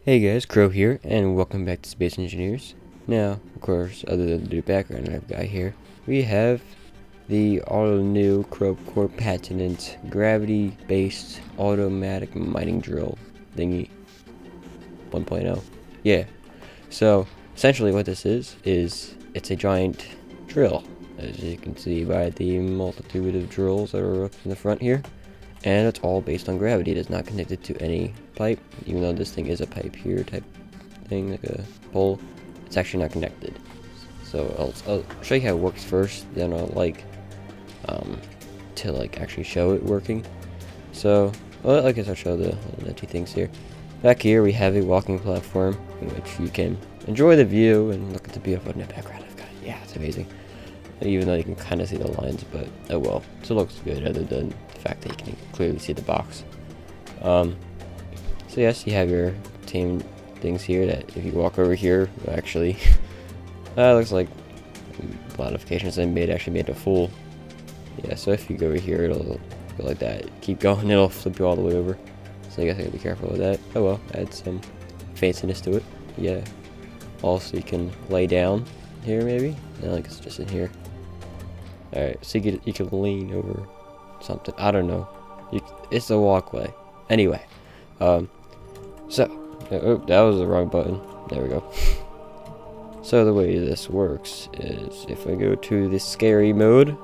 Hey guys, Crow here, and welcome back to Space Engineers. Now, of course, other than the background I've got here, we have the all-new Crow Core patented gravity-based automatic mining drill thingy 1.0. Yeah. So, essentially what this is it's a giant drill, as you can see by the multitude of drills that are up in the front here. And it's all based on gravity. It is not connected to any pipe, even though this thing is a pipe here type thing, like a pole. It's actually not connected. So I'll show you how it works first, then I'll to actually show it working. So, well, I guess I'll show the nutty things here. Back here we have a walking platform in which you can enjoy the view and look at the beautiful background I've got. Yeah, it's amazing. Even though you can kind of see the lines, but oh well. So it looks good, other than the fact that you can clearly see the box. So yes, you have your team things here that if you walk over here, actually, looks like modifications they actually made a full. Yeah, so if you go over here, it'll go like that. Keep going, it'll flip you all the way over. So I guess I gotta be careful with that. Oh well, add some fanciness to it. Yeah. Also, you can lay down here maybe. No, I guess it's just in here. Alright, so you can lean over something. I don't know. It's a walkway. Anyway, oh, that was the wrong button. There we go. So the way this works is if I go to the scary mode.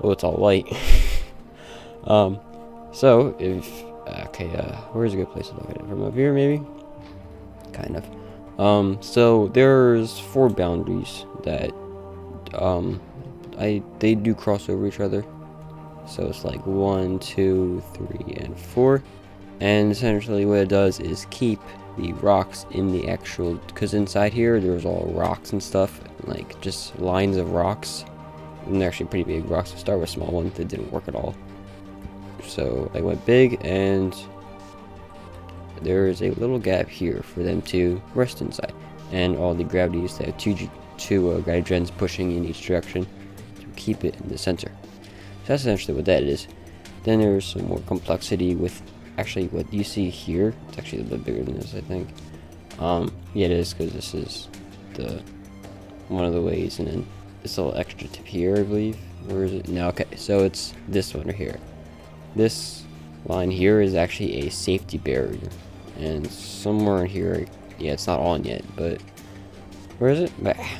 Oh, it's all white. So if where's a good place to look at it? From up here, maybe. Kind of. So there's 4 boundaries that they do cross over each other. So it's like 1, 2, 3, and 4. And essentially what it does is keep the rocks in the actual, because inside here there's all rocks and stuff, like just lines of rocks. And they're actually pretty big rocks to start with, small ones that didn't work at all. So I went big, and there is a little gap here for them to rest inside. And all the gravities, they have two gravity gens pushing in each direction to keep it in the center. So that's essentially what that is. Then there's some more complexity with actually what you see here. It's actually a bit bigger than this, I think. Yeah, it is, because this is one of the ways, and then this little extra tip here, I believe. Where is it? No, okay, so it's this one right here. This line here is actually a safety barrier, and somewhere in here, yeah, it's not on yet, but where is it?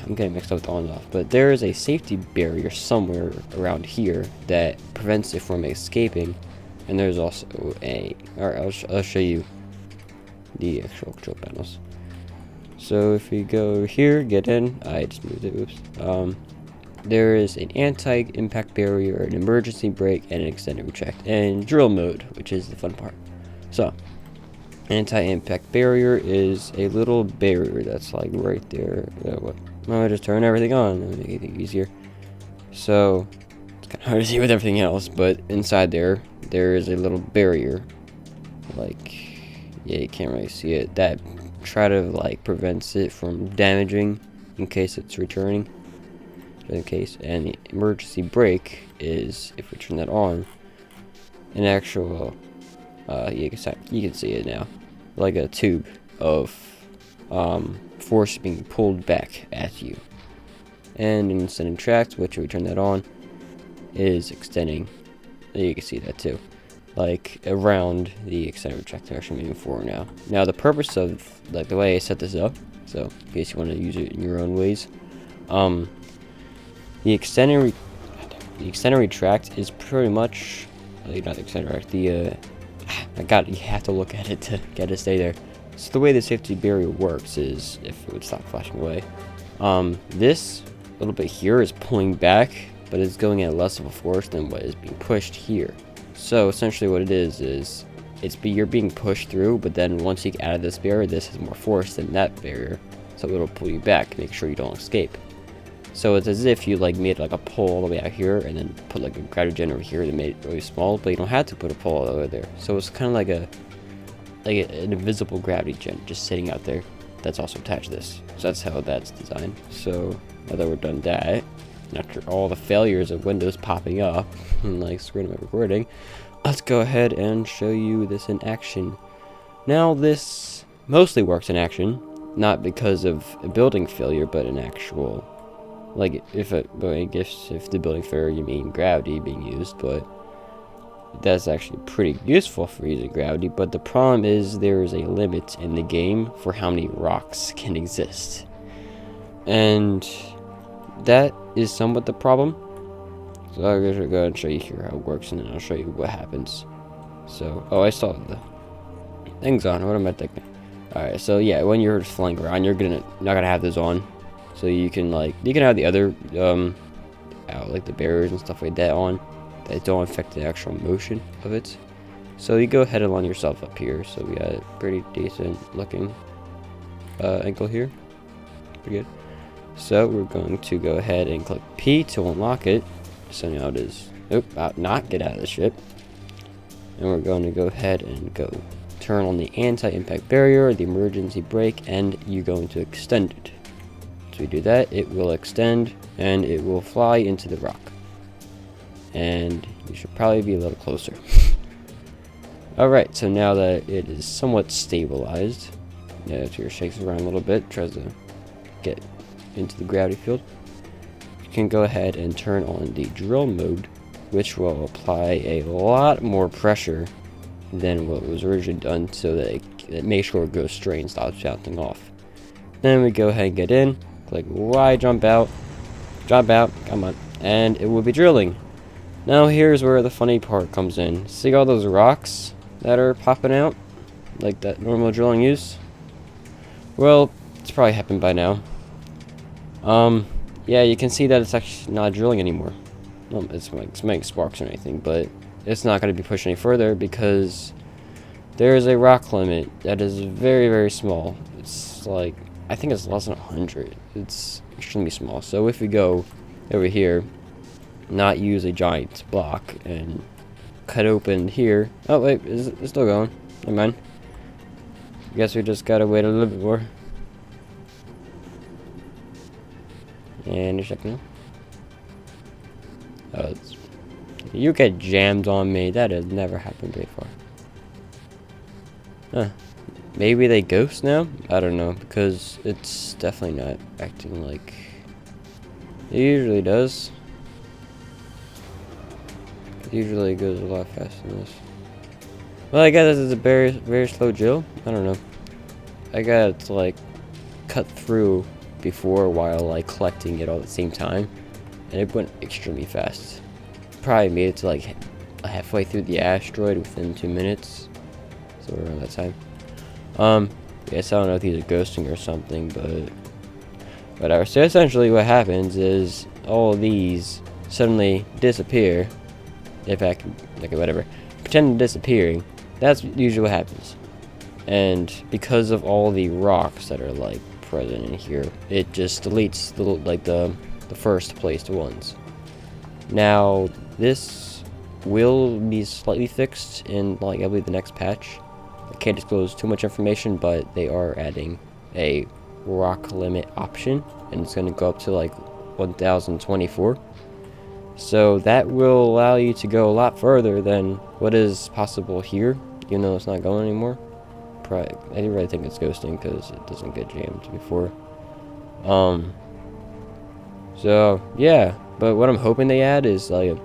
I'm getting mixed up with on and off. But there is a safety barrier somewhere around here that prevents it from escaping. And there's also I'll show you the actual control panels. So if we go here, get in. I just moved it. Oops. There is an anti-impact barrier, an emergency brake, and an extended retract, and drill mode, which is the fun part. So, anti-impact barrier is a little barrier that's like right there. I'll just turn everything on and make it easier. So it's kind of hard to see with everything else, but inside there is a little barrier. Like, yeah, you can't really see it. That prevents it from damaging in case it's returning. In case, and the emergency brake is, if we turn that on, an actual you can see it now, like a tube of force being pulled back at you. And in extending tracks, which we turn that on, is extending. You can see that too, like around the extended track direction, moving forward now. Now the purpose of the way I set this up, so in case you want to use it in your own ways, the extended retract is pretty much, not the extended retract, you have to look at it to get it to stay there. So the way the safety barrier works is, if it would stop flashing away, this little bit here is pulling back, but it's going at less of a force than what is being pushed here. So essentially what it is you're being pushed through, but then once you get out of this barrier, this has more force than that barrier, so it'll pull you back, make sure you don't escape. So it's as if you made a pole all the way out here, and then put a gravity gen over here that made it really small, but you don't have to put a pole all the way there. So it's kind of like an invisible gravity gen just sitting out there that's also attached to this. So that's how that's designed. So now that we're done that, after all the failures of Windows popping up and screwing my recording, let's go ahead and show you this in action. Now this mostly works in action, not because of a building failure, but an actual, like, if the building failure, you mean gravity being used, but that's actually pretty useful for using gravity. But the problem is there is a limit in the game for how many rocks can exist, and that is somewhat the problem. So I'm gonna go and show you here how it works, and then I'll show you what happens. So, oh, I saw the things on. What am I thinking? Alright, so yeah, when you're flying around, you're not gonna have those on. So you can have the other like the barriers and stuff like that on that don't affect the actual motion of it. So you go ahead and line yourself up here. So we got a pretty decent looking angle here. Pretty good. So we're going to go ahead and click P to unlock it. So now it is, not get out of the ship. And we're going to go ahead and turn on the anti-impact barrier, the emergency brake, and you're going to extend it. So we do that, it will extend, and it will fly into the rock. And you should probably be a little closer. Alright, so now that it is somewhat stabilized, it shakes around a little bit, tries to get into the gravity field, you can go ahead and turn on the drill mode, which will apply a lot more pressure than what was originally done, so that it makes sure it goes straight and stops bouncing off. Then we go ahead and get in, click Y, jump out, come on, and it will be drilling. Now here's where the funny part comes in. See all those rocks that are popping out, like that normal drilling use? Well, it's probably happened by now. Yeah, you can see that it's actually not drilling anymore. Well, it's making sparks or anything, but it's not going to be pushed any further because there is a rock limit that is very, very small. It's like, I think it's less than 100. It's extremely small. So if we go over here, not use a giant block, and cut open here. Oh wait, it's still going. Never mind. Guess we just gotta wait a little bit more. And a second. Oh, you get jammed on me. That has never happened before. Huh. Maybe they ghost now? I don't know, because it's definitely not acting like it usually does. It usually goes a lot faster than this. Well, I guess this is a very, very slow drill. I don't know. I got to like cut through before while like collecting it all at the same time, and it went extremely fast. Probably made it to like halfway through the asteroid within 2 minutes, so around that time. Yes, I don't know if these are ghosting or something, but whatever. So essentially, what happens is all of these suddenly disappear. If I can, like, whatever, pretend disappearing. That's usually what happens. And because of all the rocks that are like present in here, it just deletes the first placed ones. Now this will be slightly fixed in like I believe the next patch. I can't disclose too much information, but they are adding a rock limit option, and it's going to go up to like 1024. So that will allow you to go a lot further than what is possible here, even though it's not going anymore. I didn't really think it's ghosting because it doesn't get jammed before. So yeah, but what I'm hoping they add is like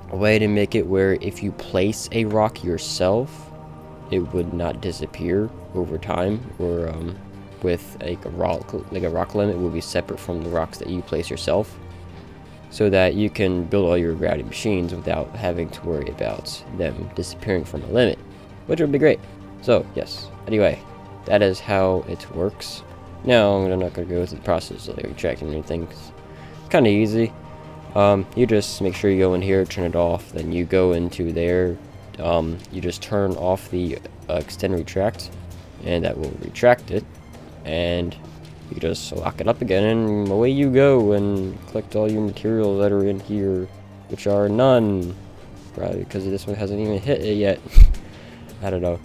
a way to make it where if you place a rock yourself, it would not disappear over time, or with like a rock limit will be separate from the rocks that you place yourself, so that you can build all your gravity machines without having to worry about them disappearing from a limit, which would be great. So yes, anyway, that is how it works. Now I'm not going to go through the process of like retracting anything. It's kind of easy. You just make sure you go in here, turn it off, then you go into there. You just turn off the extend retract, and that will retract it, and you just lock it up again, and away you go, and collect all your materials that are in here, which are none, probably because this one hasn't even hit it yet. I don't know.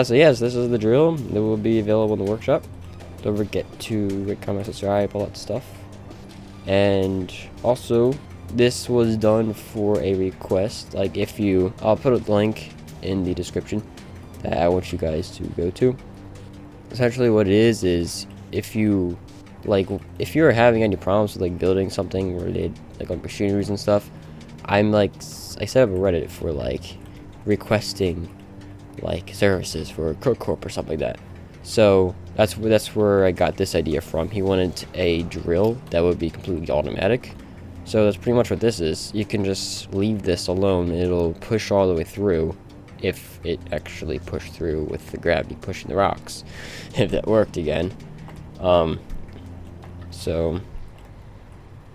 So yes, this is the drill. It will be available in the workshop. Don't forget to rate, comment, subscribe, all that stuff. And also, this was done for a request. Like, if you, I'll put a link in the description that I want you guys to go to. essentially what it is if you if you're having any problems with like building something related like on machineries and stuff, I set up a Reddit for like requesting like services for Crow Corp or something like that. So that's where I got this idea from. He wanted a drill that would be completely automatic. So that's pretty much what this is. You can just leave this alone. It'll push all the way through if it actually pushed through with the gravity pushing the rocks. If that worked again. So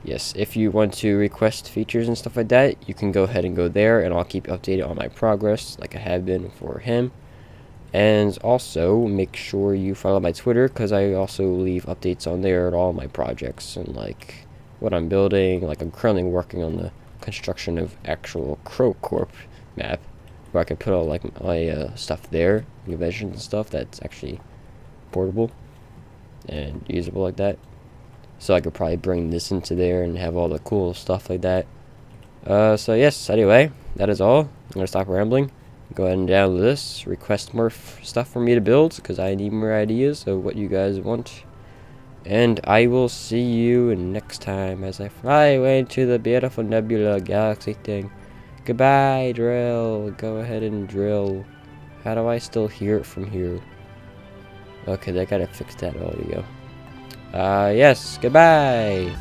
yes, if you want to request features and stuff like that, you can go ahead and go there, and I'll keep you updated on my progress like I have been for him. And also make sure you follow my Twitter, because I also leave updates on there at all my projects and like what I'm building. Like I'm currently working on the construction of actual Crow Corp map, where I can put all like my stuff there, inventions and stuff that's actually portable and usable like that. So I could probably bring this into there and have all the cool stuff like that. So yes, anyway, that is all. I'm gonna stop rambling. Go ahead and download this. Request more stuff for me to build, because I need more ideas of what you guys want. And I will see you next time as I fly away to the beautiful nebula galaxy thing. Goodbye, drill. Go ahead and drill. How do I still hear it from here? Okay, they gotta fix that audio. Yes, goodbye.